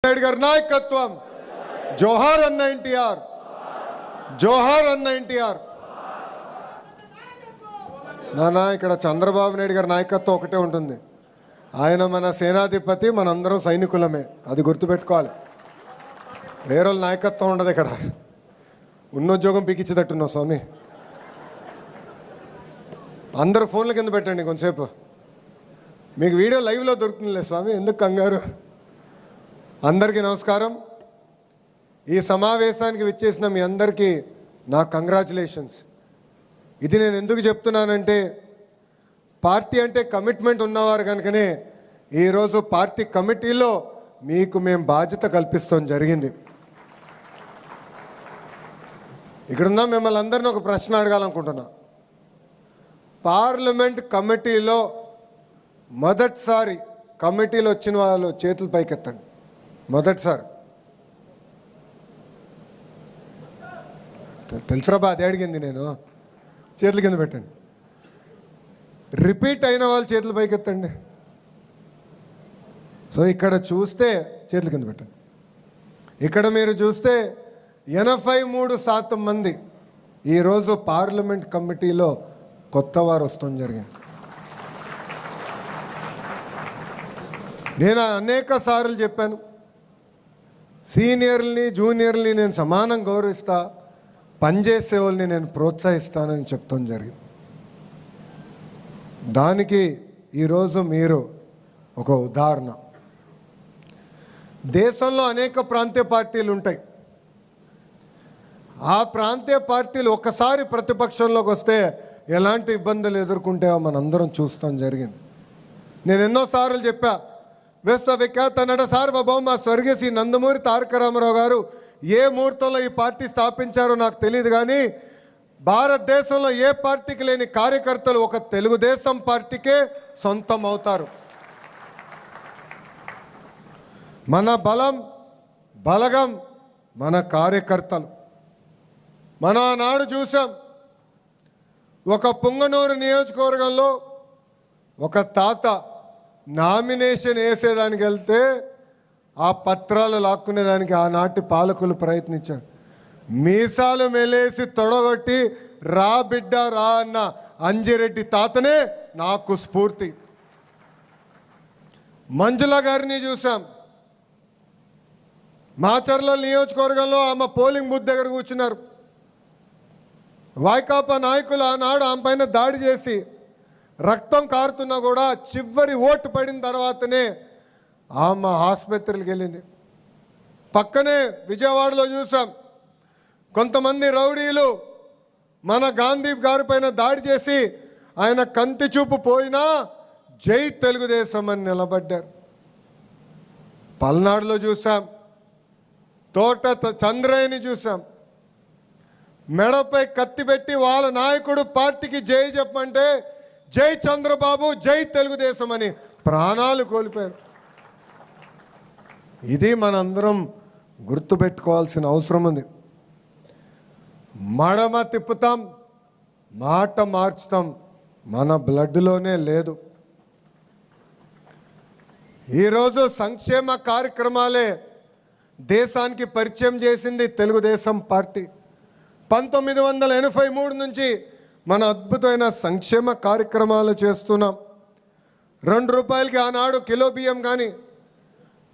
నాయుడు గారి నాయకత్వం. జోహార్ అన్న ఎన్టీఆర్, జోహార్ అన్న ఎన్టీఆర్. నానా ఇక్కడ చంద్రబాబు నాయుడు గారి నాయకత్వం ఒకటే ఉంటుంది. ఆయన మన సేనాధిపతి, మనందరం సైనికులమే, అది గుర్తుపెట్టుకోవాలి. వేరే నాయకత్వం ఉండదు ఇక్కడ. ఉన్నోద్యోగం పీకిచ్చేటట్టున్నావు స్వామి. అందరు ఫోన్ల కింద పెట్టండి కొంతసేపు. మీకు వీడియో లైవ్లో దొరుకుతుందిలే స్వామి, ఎందుకు కంగారు. అందరికీ నమస్కారం. ఈ సమావేశానికి విచ్చేసిన మీ అందరికీ నా కంగ్రాచులేషన్స్. ఇది నేను ఎందుకు చెప్తున్నానంటే, పార్టీ అంటే కమిట్మెంట్ ఉన్నవారు కనుకనే ఈరోజు పార్టీ కమిటీలో మీకు మేము బాధ్యత కల్పిస్తాం జరిగింది. ఇక్కడున్న మిమ్మల్ని అందరినీ ఒక ప్రశ్న అడగాలనుకుంటున్నా. పార్లమెంట్ కమిటీలో మొదటిసారి కమిటీలో వచ్చిన వాళ్ళు చేతులు పైకెత్తండి. మొదటిసారి తెలుసురా బా, అది అడిగింది నేను. చేతుల కింద పెట్టండి. రిపీట్ అయిన వాళ్ళు చేతుల పైకెత్తండి. సో ఇక్కడ చూస్తే చేతుల కింద పెట్టండి. ఇక్కడ మీరు చూస్తే 83% మంది ఈరోజు పార్లమెంట్ కమిటీలో కొత్త వారు వస్తాం జరిగింది. నేను అనేక సార్లు చెప్పాను, సీనియర్ని జూనియర్ని నేను సమానం గౌరవిస్తా, పనిచేసే వాళ్ళని నేను ప్రోత్సహిస్తానని చెప్తాం జరిగింది. దానికి ఈరోజు మీరు ఒక ఉదాహరణ. దేశంలో అనేక ప్రాంతీయ పార్టీలు ఉంటాయి. ఆ ప్రాంతీయ పార్టీలు ఒక్కసారి ప్రతిపక్షంలోకి వస్తే ఎలాంటి ఇబ్బందులు ఎదుర్కొంటాయో మనందరం చూస్తాం జరిగింది. నేను ఎన్నోసార్లు చెప్పా, విశ్వవిఖ్యాత నట సార్వభౌమ స్వర్గీయ శ్రీ నందమూరి తారక రామారావు గారు ఏ ముహూర్తంలో ఈ పార్టీ స్థాపించారో నాకు తెలియదు, కానీ భారతదేశంలో ఏ పార్టీకి లేని కార్యకర్తలు ఒక తెలుగుదేశం పార్టీకే సొంతం అవుతారు. మన బలం బలగం మన కార్యకర్తలు. మనం ఆనాడు చూసాం, ఒక పుంగనూరు నియోజకవర్గంలో ఒక తాత నామినేషన్ వేసేదానికి వెళ్తే ఆ పత్రాలు లాక్కునేదానికి ఆనాటి పాలకులు ప్రయత్నించారు. మీసాలు మెలేసి తొడగొట్టి రా బిడ్డ రా అన్న అంజిరెడ్డి తాతనే నాకు స్ఫూర్తి. మంజుల గారిని చూసాం. మాచర్ల నియోజకవర్గంలో ఆమె పోలింగ్ బూత్ దగ్గర కూర్చున్నారు. వైకాపా నాయకులు ఆనాడు ఆమె పైన దాడి చేసి రక్తం కారుతున్నా కూడా చివరి ఓటు పడిన తర్వాతనే ఆమె ఆసుపత్రికి వెళ్ళింది. పక్కనే విజయవాడలో చూసాం, కొంతమంది రౌడీలు మన గాంధీ గారి పైన దాడి చేసి ఆయన కంటి చూపు పోయినా జై తెలుగుదేశం అని నిలబడ్డారు. పల్నాడులో చూసాం, తోట చంద్రయ్యని చూసాం. మెడపై కత్తి పెట్టి వాళ్ళ నాయకుడు పార్టీకి జై చెప్పమంటే జై చంద్రబాబు జై తెలుగుదేశం అని ప్రాణాలు కోల్పోయారు. ఇది మనందరం గుర్తుపెట్టుకోవాల్సిన అవసరం ఉంది. మడమ తిప్పుతాం, మాట మార్చుతాం, మన బ్లడ్లోనే లేదు. ఈరోజు సంక్షేమ కార్యక్రమాలే దేశానికి పరిచయం చేసింది తెలుగుదేశం పార్టీ. 1983 నుంచి మన అద్భుతమైన సంక్షేమ కార్యక్రమాలు చేస్తున్నాం. 2 రూపాయలకి ఆనాడు కిలో బియ్యం కానీ,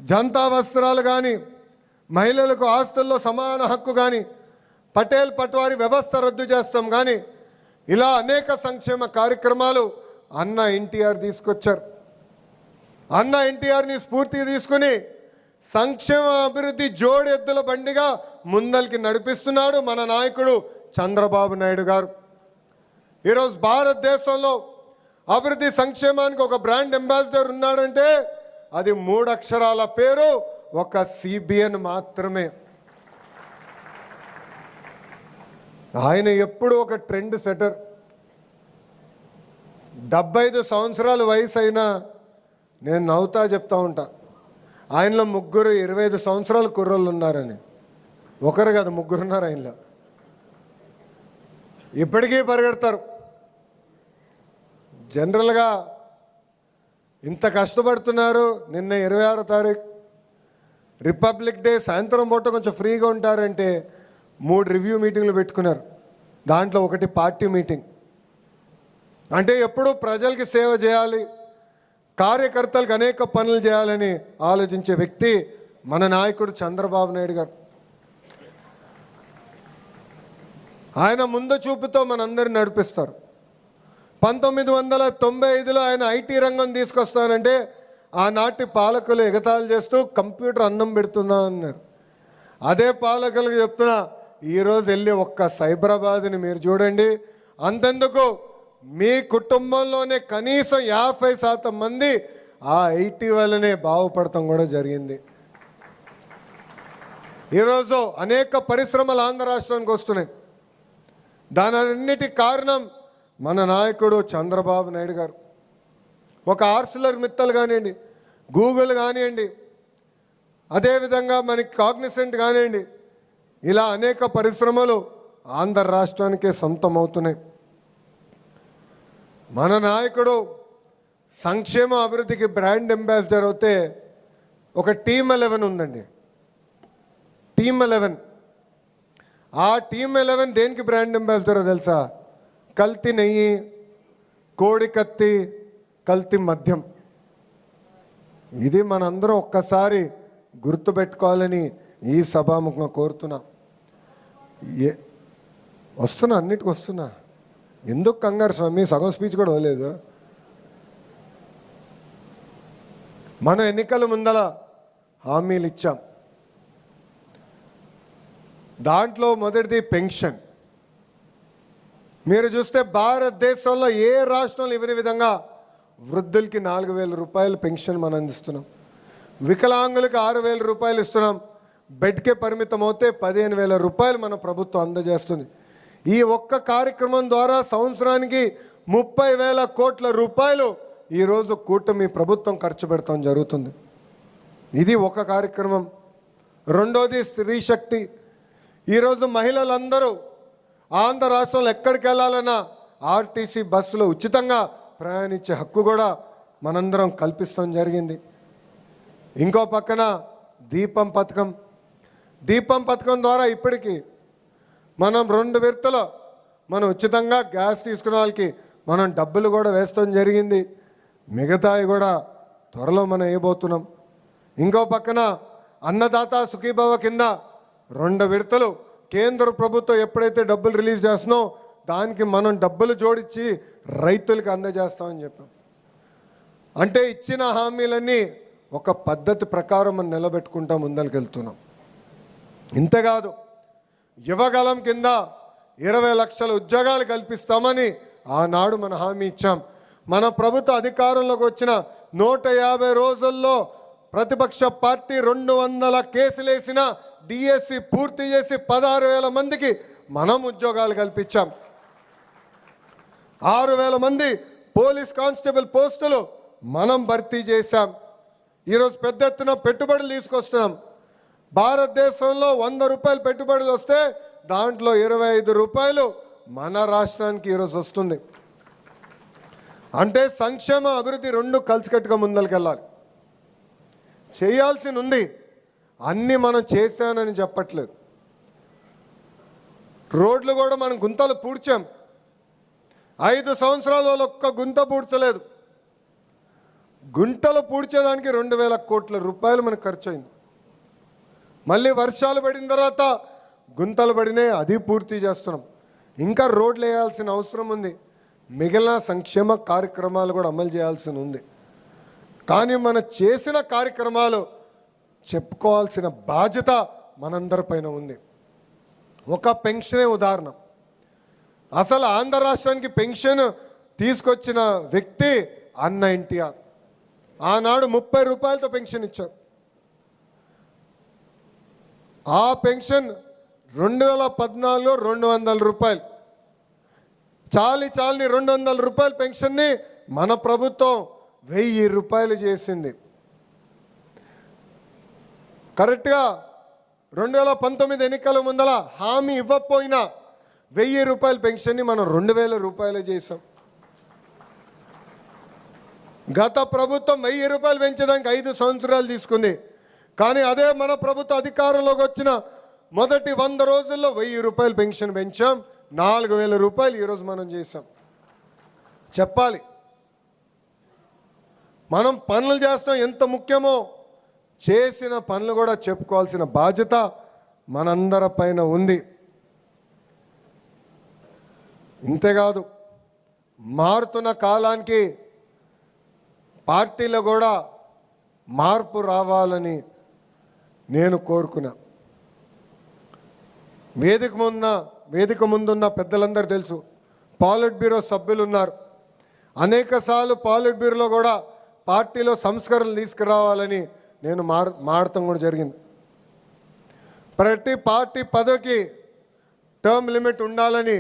జనతా వస్త్రాలు కానీ, మహిళలకు ఆస్తుల్లో సమాన హక్కు కానీ, పటేల్ పట్వారీ వ్యవస్థ రద్దు చేస్తాం కానీ, ఇలా అనేక సంక్షేమ కార్యక్రమాలు అన్న ఎన్టీఆర్ తీసుకొచ్చారు. అన్న ఎన్టీఆర్ని స్ఫూర్తి తీసుకుని సంక్షేమ అభివృద్ధి జోడెద్దుల బండిగా ముందరికి నడిపిస్తున్నాడు మన నాయకుడు చంద్రబాబు నాయుడు గారు. ఈరోజు భారతదేశంలో అభివృద్ధి సంక్షేమానికి ఒక బ్రాండ్ అంబాసిడర్ ఉన్నాడంటే అది 3 అక్షరాల పేరు, ఒక సిబిఎన్ మాత్రమే. ఆయన ఎప్పుడు ఒక ట్రెండ్ సెటర్. 75 సంవత్సరాల వయసు అయినా నేను నవ్వుతా చెప్తా ఉంటా, ఆయనలో 3 25 సంవత్సరాల కుర్రోళ్ళు ఉన్నారని. ఒకరు కాదు, 3 ఉన్నారు ఆయనలో. ఇప్పటికీ పరిగెడతారు. జనరల్గా ఇంత కష్టపడుతున్నారు. నిన్న 26వ తారీఖు రిపబ్లిక్ డే సాయంత్రం పూట కొంచెం ఫ్రీగా ఉంటారంటే 3 రివ్యూ మీటింగ్లు పెట్టుకున్నారు. దాంట్లో ఒకటి పార్టీ మీటింగ్. అంటే ఎప్పుడూ ప్రజలకి సేవ చేయాలి, కార్యకర్తలకు అనేక పనులు చేయాలని ఆలోచించే వ్యక్తి మన నాయకుడు చంద్రబాబు నాయుడు గారు. ఆయన ముందు చూపుతో మనందరిని నడిపిస్తారు. 1995లో ఆయన ఐటీ రంగం తీసుకొస్తానంటే ఆనాటి పాలకులు ఎగతాళి చేస్తూ కంప్యూటర్ అన్నం పెడుతుందా అన్నారు. అదే పాలకులకు చెప్తున్నా, ఈరోజు వెళ్ళి ఒక్క సైబరాబాద్ని మీరు చూడండి. అంతెందుకు మీ కుటుంబంలోనే కనీసం 50% మంది ఆ ఐటీ వల్లనే బాగుపడటం కూడా జరిగింది. ఈరోజు అనేక పరిశ్రమలు ఆంధ్ర రాష్ట్రానికి వస్తున్నాయి. దానన్నిటి కారణం మన నాయకుడు చంద్రబాబు నాయుడు గారు. ఒక ఆర్సిలర్ మిత్తల్ కానివ్వండి, గూగుల్ కానివ్వండి, అదేవిధంగా మనకి కాగ్నిసెంట్ కానివ్వండి, ఇలా అనేక పరిశ్రమలు ఆంధ్ర రాష్ట్రానికే సొంతం అవుతున్నాయి. మన నాయకుడు సంక్షేమ అభివృద్ధికి బ్రాండ్ అంబాసిడర్ అవుతే ఒక టీమ్ 11 ఉందండి. టీమ్ 11. ఆ టీమ్ 11 దేనికి బ్రాండ్ అంబాసిడర్ తెలుసా? కల్తీ నెయ్యి, కోడి కత్తి, కల్తీ మద్యం. ఇది మనందరం ఒక్కసారి గుర్తుపెట్టుకోవాలని ఈ సభాముఖంగా కోరుతున్నా. వస్తున్నా, అన్నిటికి వస్తున్నా. ఎందుకు కంగారు స్వామి? సగం స్పీచ్ కూడా అవ్వలేదు. మన ఎన్నికల ముందల హామీలు ఇచ్చాం. దాంట్లో మొదటిది పెన్షన్. మీరు చూస్తే భారతదేశంలో ఏ రాష్ట్రంలో ఇవ్వని విధంగా వృద్ధులకి 4,000 రూపాయలు పెన్షన్ మనం అందిస్తున్నాం. వికలాంగులకు 6,000 రూపాయలు ఇస్తున్నాం. బెడ్కే పరిమితం అవుతే 15,000 రూపాయలు మన ప్రభుత్వం అందజేస్తుంది. ఈ ఒక్క కార్యక్రమం ద్వారా సంవత్సరానికి 30,000 కోట్ల రూపాయలు ఈరోజు కూటమి ప్రభుత్వం ఖర్చు పెడతాం జరుగుతుంది. ఇది ఒక కార్యక్రమం. రెండోది స్త్రీ శక్తి. ఈరోజు మహిళలందరూ ఆంధ్ర రాష్ట్రంలో ఎక్కడికి వెళ్ళాలన్నా ఆర్టీసీ బస్సులో ఉచితంగా ప్రయాణించే హక్కు కూడా మనందరం కల్పిస్తాం జరిగింది. ఇంకో పక్కన దీపం పథకం. దీపం పథకం ద్వారా ఇప్పటికీ మనం 2 విడతలు మనం ఉచితంగా గ్యాస్ తీసుకునే వాళ్ళకి మనం డబ్బులు కూడా వేస్తాం జరిగింది. మిగతాయి కూడా త్వరలో మనం వేయబోతున్నాం. ఇంకో పక్కన అన్నదాత సుఖీభవ కింద 2 విడతలు కేంద్ర ప్రభుత్వం ఎప్పుడైతే డబ్బులు రిలీజ్ చేస్తున్నామో దానికి మనం డబ్బులు జోడించి రైతులకు అందజేస్తామని చెప్పాం. అంటే ఇచ్చిన హామీలన్నీ ఒక పద్ధతి ప్రకారం మనం నిలబెట్టుకుంటా ముందరికి వెళ్తున్నాం. ఇంతేకాదు, యువగలం కింద 20 లక్షల ఉద్యోగాలు కల్పిస్తామని ఆనాడు మన హామీ ఇచ్చాం. మన ప్రభుత్వ అధికారంలోకి వచ్చిన 150 రోజుల్లో ప్రతిపక్ష పార్టీ 200 కేసులు వేసిన డిఎస్సి పూర్తి చేసి 16,000 మందికి మనం ఉద్యోగాలు కల్పించాం. 6,000 మంది పోలీస్ కానిస్టేబుల్ పోస్టులు మనం భర్తీ చేశాం. ఈరోజు పెద్ద ఎత్తున పెట్టుబడులు తీసుకొస్తున్నాం. భారతదేశంలో 100 రూపాయలు పెట్టుబడులు వస్తే దాంట్లో 25 రూపాయలు మన రాష్ట్రానికి ఈరోజు వస్తుంది. అంటే సంక్షేమ అభివృద్ధి 2 కలిసికట్టుగా ముందరికెళ్ళాలి. చేయాల్సి ఉంది. అన్నీ మనం చేశానని చెప్పట్లేదు. రోడ్లు కూడా మనం గుంతలు పూడ్చాం. 5 సంవత్సరాల వాళ్ళు ఒక్క గుంత పూడ్చలేదు. గుంటలు పూడ్చేదానికి 2,000 కోట్ల రూపాయలు మనకు ఖర్చు అయింది. మళ్ళీ వర్షాలు పడిన తర్వాత గుంతలు పడినాయి, అది పూర్తి చేస్తున్నాం. ఇంకా రోడ్లు వేయాల్సిన అవసరం ఉంది. మిగిలిన సంక్షేమ కార్యక్రమాలు కూడా అమలు చేయాల్సి ఉంది. కానీ మనం చేసిన కార్యక్రమాలు చెప్పుకోవాల్సిన బాధ్యత మనందరిపైన ఉంది. ఒక పెన్షనే ఉదాహరణ. అసలు ఆంధ్ర రాష్ట్రానికి పెన్షన్ తీసుకొచ్చిన వ్యక్తి అన్న ఎన్టీఆర్. ఆనాడు 30 రూపాయలతో పెన్షన్ ఇచ్చారు. ఆ పెన్షన్ 2014లో 200 రూపాయలు. చాలని 200 రూపాయల పెన్షన్ని మన ప్రభుత్వం 1000 రూపాయలు చేసింది. కరెక్ట్గా 2019 ఎన్నికల ముందల హామీ ఇవ్వకపోయినా 1000 రూపాయల పెన్షన్ని మనం 2,000 రూపాయలు చేసాం. గత ప్రభుత్వం 1000 రూపాయలు పెంచడానికి 5 సంవత్సరాలు తీసుకుంది. కానీ అదే మన ప్రభుత్వ అధికారంలోకి వచ్చిన మొదటి 100 రోజుల్లో 1000 రూపాయలు పెన్షన్ పెంచాం, 4000 రూపాయలు ఈరోజు మనం చేసాం. చెప్పాలి, మనం పనులు చేస్తాం ఎంత ముఖ్యమో, చేసిన పనులు కూడా చెప్పుకోవాల్సిన బాధ్యత మనందరిపైన ఉంది. ఇంతేకాదు, మారుతున్న కాలానికి పార్టీలో కూడా మార్పు రావాలని నేను కోరుకున్నా. వేదిక ముందున్న పెద్దలందరూ తెలుసు, పాలిట్ బ్యూరో సభ్యులు ఉన్నారు. అనేకసార్లు పాలిట్ బ్యూరోలో కూడా పార్టీలో సంస్కరణలు తీసుకురావాలని నేను మాడటం కూడా జరిగింది. ప్రతి పార్టీ పదవికి టర్మ్ లిమిట్ ఉండాలని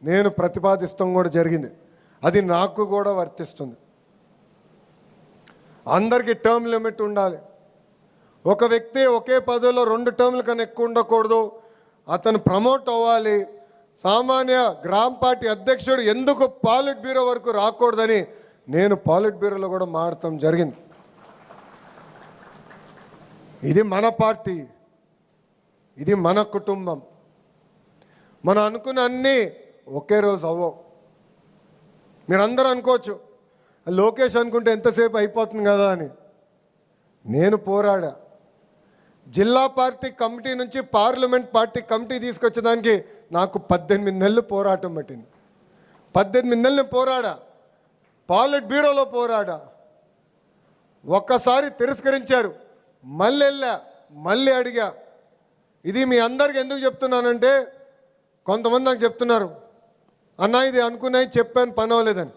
నేను ప్రతిపాదిస్తాం కూడా జరిగింది. అది నాకు కూడా వర్తిస్తుంది. అందరికీ టర్మ్ లిమిట్ ఉండాలి. ఒక వ్యక్తి ఒకే పదవిలో 2 టర్మ్ల కన్నా ఎక్కువ ఉండకూడదు. అతను ప్రమోట్ అవ్వాలి. సామాన్య గ్రామ పార్టీ అధ్యక్షుడు ఎందుకు పాలిట్ బ్యూరో వరకు రాకూడదని నేను పాలిట్ బ్యూరోలో కూడా మారటం జరిగింది. ఇది మన పార్టీ, ఇది మన కుటుంబం. మనం అనుకున్న అన్నీ ఒకే రోజు అవ్వవు. మీరందరూ అనుకోవచ్చు, లోకేష్ అనుకుంటే ఎంతసేపు అయిపోతుంది కదా అని. నేను పోరాడా. జిల్లా పార్టీ కమిటీ నుంచి పార్లమెంట్ పార్టీ కమిటీ తీసుకొచ్చేదానికి నాకు 18 నెలలు పోరాటం పట్టింది. 18 నెలలు పోరాడా. పాలిట్ బ్యూరోలో పోరాడా. ఒక్కసారి తిరస్కరించారు, మళ్ళీ వెళ్ళా, మళ్ళీ అడిగా. ఇది మీ అందరికి ఎందుకు చెప్తున్నానంటే, కొంతమంది నాకు చెప్తున్నారు, అన్నా ఇది అనుకున్నాయి చెప్పాను పని అవ్వలేదని.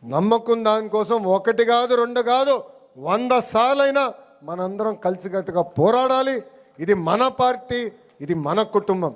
నమ్మకం దానికోసం 1 కాదు 2 కాదు 100 సార్లైనా మనందరం కలిసికట్టుగా పోరాడాలి. ఇది మన పార్టీ, ఇది మన కుటుంబం.